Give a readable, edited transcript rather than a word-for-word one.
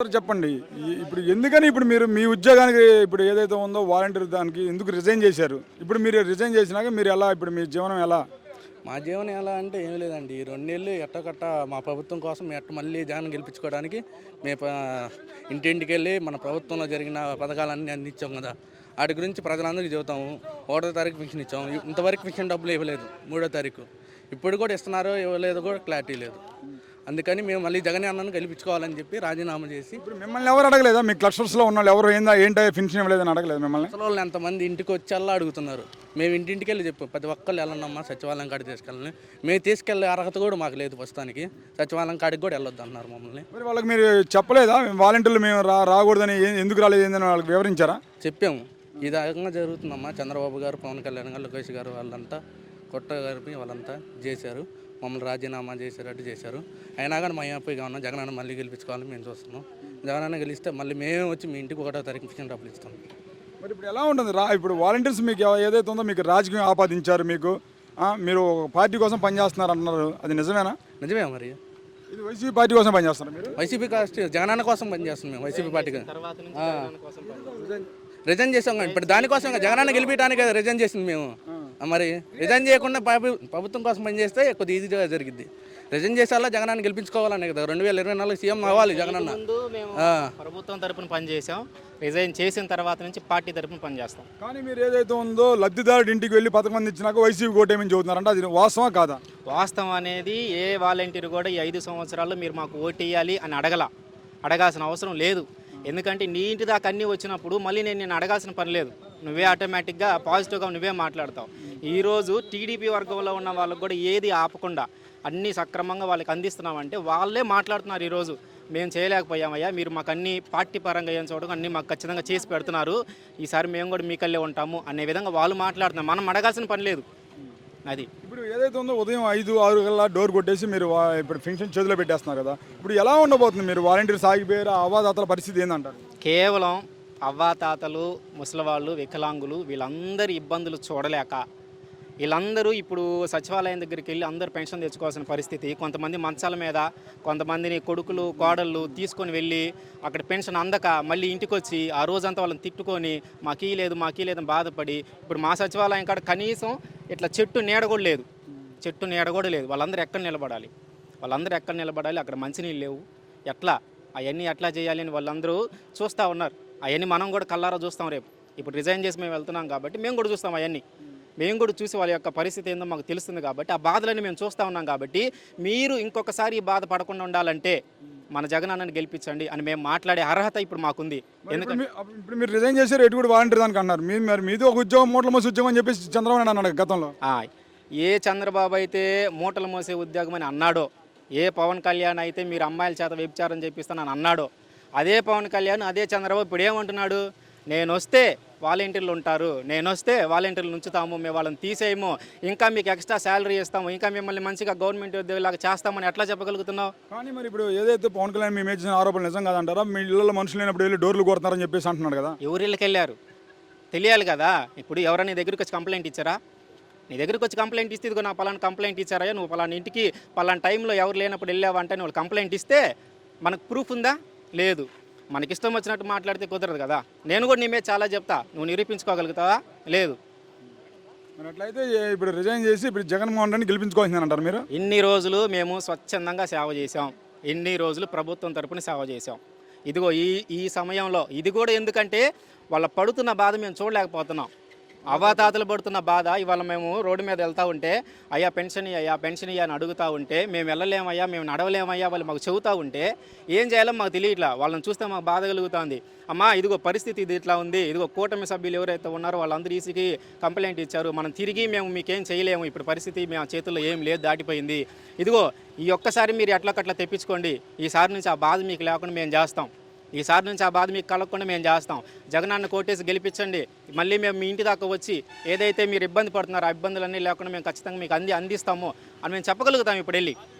Sir చెప్పండి. ఇప్పుడు ఎందుకని ఇప్పుడు మీరు మీ ఉద్యోగానికి ఇప్పుడు ఏదైతే ఉందో వాలంటీర్ దానికి ఎందుకు రిజైన్ చేశారు? ఇప్పుడు మీరు రిజైన్ చేసినాక మీరు ఎలా ఇప్పుడు మీ జీవనం ఎలా? మా జీవనం ఎలా అంటే ఏమీ లేదండి. ఈ 2 నెలలు ఎట్టకట్ట మా ప్రభుత్వం కోసం మళ్ళీ జగన్ గెలిపించుకోవడానికి మేము ఇంటింటికెళ్ళి మన ప్రభుత్వంలో జరిగిన పథకాలన్నీ అందించాం కదా, వాటి గురించి ప్రజలందరికీ చెబుతాము. 1వ తారీఖు పెన్షన్ ఇచ్చాము. ఇంతవరకు పెన్షన్ డబ్బులు ఇవ్వలేదు. 3వ తారీఖు ఇప్పుడు కూడా ఇస్తున్నారో ఇవ్వలేదో కూడా క్లారిటీ లేదు. అందుకని మేము మళ్ళీ జగన్ అన్నను గెలిపించుకోవాలని చెప్పి రాజీనామా చేసి. ఇప్పుడు మిమ్మల్ని ఎవరు అడగలేదా? మీ క్లస్టర్స్లో ఉన్న వాళ్ళు ఎవరు ఏంటో పెన్షన్ ఇవ్వలేదని అడగలేదు మిమ్మల్ని? అసలు వాళ్ళు ఎంతమంది ఇంటికి వచ్చేలా అడుగుతున్నారు. మేము ఇంటింటికి వెళ్ళి చెప్పాం, ప్రతి ఒక్కళ్ళు వెళ్ళనమ్మా సచివాలయం కాడికి తీసుకెళ్ళని. మేము తీసుకెళ్ళే అర్హత కూడా మాకు లేదు ప్రస్తుతానికి. సచివాలయం కాడికి కూడా వెళ్ళొద్దు అన్నారు మమ్మల్ని. మరి వాళ్ళకి మీరు చెప్పలేదా వాలంటీర్లు మేము రాకూడదని? ఎందుకు రాలేదు ఏందని వాళ్ళకి వివరించారా? చెప్పాము, ఈ రకంగా జరుగుతుందమ్మా. చంద్రబాబు గారు, పవన్ కళ్యాణ్ గారు, లోకేష్ గారు వాళ్ళంతా కొట్ట గారి వాళ్ళంతా చేశారు, మమ్మల్ని రాజీనామా చేసేటట్టు చేశారు. అయినా కానీ మా హ్యాపీగా ఉన్నాం. జగన్ అన్న మళ్ళీ గెలిపించుకోవాలని మేము చూస్తున్నాం. జగన్ అన్న గెలిస్తే మళ్ళీ మేము వచ్చి మీ ఇంటికి 1వ తారీఖు పెన్షన్ డబ్బులు ఇస్తాం. మరి ఇప్పుడు ఎలా ఉంటుంది ఇప్పుడు వాలంటీర్స్ మీకు ఏదైతే ఉందో మీకు రాజకీయం ఆపాదించారు, మీకు మీరు పార్టీ కోసం పనిచేస్తున్నారు అంటున్నారు, అది నిజమేనా? నిజమే. మరి ఇది వైసీపీ పార్టీ కోసం పనిచేస్తున్నారు మీరు? వైసీపీ కాస్ట్ జగన్ అన్న కోసం పనిచేస్తున్నాం మేము. వైసీపీ పార్టీకి రిజైన్ చేసాం కానీ ఇప్పుడు దానికోసం జగన్ అన్న గెలిపించడానికి రిజైన్ చేసింది మేము. మరి రిజైన్ చేయకుండా ప్రభుత్వం కోసం పనిచేస్తే కొద్దిగా ఈజీగా జరిగింది. రిజైన్ చేసేలా జగన్ అన్న గెలిపించుకోవాలనే కదా. 2024 సీఎం అవ్వాలి జగన్ అన్న. ప్రభుత్వం తరపున పనిచేసాం. రిజైన్ చేసిన తర్వాత నుంచి పార్టీ తరపున పనిచేస్తాం. కానీ మీరు ఏదైతే ఉందో లబ్ధిదారుడి ఇంటికి వెళ్ళి పథకం అందించినాక వైసీపీ ఓటేమని చెబుతున్నారంటే అది వాస్తవం కాదా? వాస్తవం అనేది ఏ వాలంటీర్ కూడా ఈ 5 సంవత్సరాల్లో మీరు మాకు ఓటేయాలి అని అడగాల్సిన అవసరం లేదు. ఎందుకంటే నీ ఇంటి దాకా అన్నీ వచ్చినప్పుడు మళ్ళీ నేను అడగాల్సిన పని లేదు. నువ్వే ఆటోమేటిక్గా పాజిటివ్గా నువ్వే మాట్లాడతావు. ఈరోజు టీడీపీ వర్గంలో ఉన్న వాళ్ళకు కూడా ఏది ఆపకుండా అన్నీ సక్రమంగా వాళ్ళకి అందిస్తున్నామంటే వాళ్ళే మాట్లాడుతున్నారు. ఈరోజు మేము చేయలేకపోయామయ్యా, మీరు మాకు అన్ని పార్టీ పరంగా ఏం చూడడం అన్నీ మాకు ఖచ్చితంగా చేసి పెడుతున్నారు, ఈసారి మేము కూడా మీకల్లే ఉంటాము అనే విధంగా వాళ్ళు మాట్లాడుతున్నారు. మనం అడగాల్సిన పని లేదు. అది ఇప్పుడు ఏదైతే ఉందో ఉదయం 5-6 కల్లా డోర్ కొట్టేసి మీరు ఇప్పుడు పెన్షన్ చేతిలో పెట్టేస్తున్నారు కదా, ఇప్పుడు ఎలా ఉండబోతుంది? మీరు వాలంటీర్ సాగిపోయారు, అవ్వాదాతల పరిస్థితి ఏందంటారు? కేవలం అవ్వాతాతలు, ముసలివాళ్ళు, వికలాంగులు వీళ్ళందరి ఇబ్బందులు చూడలేక వీళ్ళందరూ ఇప్పుడు సచివాలయం దగ్గరికి వెళ్ళి అందరూ పెన్షన్ తెచ్చుకోవాల్సిన పరిస్థితి. కొంతమంది మంచాల మీద, కొంతమందిని కొడుకులు కోడళ్ళు తీసుకొని వెళ్ళి అక్కడ పెన్షన్ అందక మళ్ళీ ఇంటికి వచ్చి ఆ రోజంతా వాళ్ళని తిట్టుకొని మాకీ లేదని బాధపడి ఇప్పుడు మా సచివాలయం కాడ కనీసం ఇట్లా చెట్టు నీడ కూడా లేదు. వాళ్ళందరూ ఎక్కడ నిలబడాలి? అక్కడ మంచినీళ్ళు లేవు. అవన్నీ ఎట్లా చేయాలి అని వాళ్ళందరూ చూస్తూ ఉన్నారు. అవన్నీ మనం కూడా కల్లారా చూస్తాం. రేపు ఇప్పుడు రిజైన్ చేసి మేము వెళ్తున్నాం కాబట్టి మేము కూడా చూస్తాం. అవన్నీ మేము కూడా చూసి వాళ్ళ యొక్క పరిస్థితి ఏందో మాకు తెలుస్తుంది కాబట్టి ఆ బాధలన్నీ మేము చూస్తూ ఉన్నాం. కాబట్టి మీరు ఇంకొకసారి ఈ బాధ పడకుండా ఉండాలంటే మన జగన్ అన్నని గెలిపించండి అని మేము మాట్లాడే అర్హత ఇప్పుడు మాకుంది. ఎందుకంటే ఇప్పుడు మీరు రిజైన్ చేశారు, ఎటు కూడా వాలంటీర్ దానికి అన్నారు. మీది ఒక ఉద్యోగం, మూటల మోసే ఉద్యోగం అని చెప్పేసి చంద్రబాబు నాయుడు అన్నాడు గతంలో. ఏ చంద్రబాబు అయితే మూటలు మోసే ఉద్యోగం అని అన్నాడో, ఏ పవన్ కళ్యాణ్ అయితే మీరు అమ్మాయిల చేత వ్యభిచారం చేపిస్తానని అన్నాడో, అదే పవన్ కళ్యాణ్ అదే చంద్రబాబు ఇప్పుడు ఏమంటున్నాడు? నేను వస్తే వాలంటీర్లు ఉంటారు, నేను వస్తే వాలంటీర్లు ఉంచుతాము, మేము వాళ్ళని తీసేయము, ఇంకా మీకు ఎక్స్ట్రా శాలరీ ఇస్తాము, ఇంకా మిమ్మల్ని మంచిగా గవర్నమెంట్ ఉద్యోగులాగా చేస్తామని ఎట్లా చెప్పగలుగుతున్నావు? కానీ మరి ఇప్పుడు ఏదైతే పవన్ కళ్యాణ్ మీ మీద ఆరోపణలు నిజం కాదంటారా? మీ ఇళ్ళలో మనుషులు లేనప్పుడు వెళ్ళి డోర్లు కొడుతున్నారని చెప్పేసి అంటున్నాడు కదా. ఎవరి ఇళ్ళకి వెళ్ళారు తెలియాలి కదా. ఇప్పుడు ఎవరైనా నీ దగ్గరికి వచ్చి కంప్లైంట్ ఇచ్చారా? నీ దగ్గరికి వచ్చి కంప్లైంట్ ఇస్తే ఇదిగో నా పలానా కంప్లైంట్ ఇచ్చారా, నువ్వు పలానా ఇంటికి పలానా టైంలో ఎవరు లేనప్పుడు వెళ్ళావంటే నువ్వు కంప్లైంట్ ఇస్తే మనకు ప్రూఫ్ ఉందా? లేదు. మనకి ఇష్టం వచ్చినట్టు మాట్లాడితే కుదరదు కదా. నేను కూడా నీ మీద చాలా చెప్తా, నువ్వు నిరూపించుకోగలుగుతావా? లేదు. మరి అట్లయితే ఇప్పుడు రిజైన్ చేసి ఇప్పుడు జగన్మోహన్ రెడ్డిని గెలిపించుకోవాల్సిందని అంటారు మీరు? ఇన్ని రోజులు మేము స్వచ్ఛందంగా సేవ చేసాం, ఇన్ని రోజులు ప్రభుత్వం తరపున సేవ చేసాం. ఇదిగో ఈ సమయంలో ఇది కూడా ఎందుకంటే వాళ్ళ పడుతున్న బాధ మేము చూడలేకపోతున్నాం. అవ్వాతాతలు పడుతున్న బాధ ఇవాళ మేము రోడ్డు మీద వెళ్తూ ఉంటే అయ్యా పెన్షన్ ఇయ్యా అని అడుగుతూ ఉంటే మేము వెళ్ళలేమయ్యా, మేము నడవలేమయ్యా వాళ్ళు మాకు చెబుతూ ఉంటే ఏం చేయాలో మాకు తెలియట్లా. వాళ్ళని చూస్తే మాకు బాధ కలుగుతుంది. అమ్మా ఇదిగో పరిస్థితి ఇది ఇట్లా ఉంది, ఇదిగో కూటమి సభ్యులు ఎవరైతే ఉన్నారో వాళ్ళందరూ ఈసీకి కంప్లైంట్ ఇచ్చారు, మనం తిరిగి మేము మీకేం చేయలేము, ఇప్పుడు పరిస్థితి మా చేతుల్లో ఏం లేదు, దాటిపోయింది. ఇదిగో ఈ ఒక్కసారి మీరు ఎట్లకట్లా తెప్పించుకోండి, ఈసారి నుంచి ఆ బాధ మీకు లేకుండా మేము చేస్తాం, ఈసారి నుంచి ఆ బాధ మీకు కలగకుండా మేము చేస్తాం, జగనన్న కోటేసి గెలిపించండి, మళ్ళీ మేము మీ ఇంటి దాకా వచ్చి ఏదైతే మీరు ఇబ్బంది పడుతున్నారో ఆ ఇబ్బందులన్నీ లేకుండా మేము ఖచ్చితంగా మీకు అందిస్తాము అని మేము చెప్పగలుగుతాం ఇప్పుడు వెళ్ళి.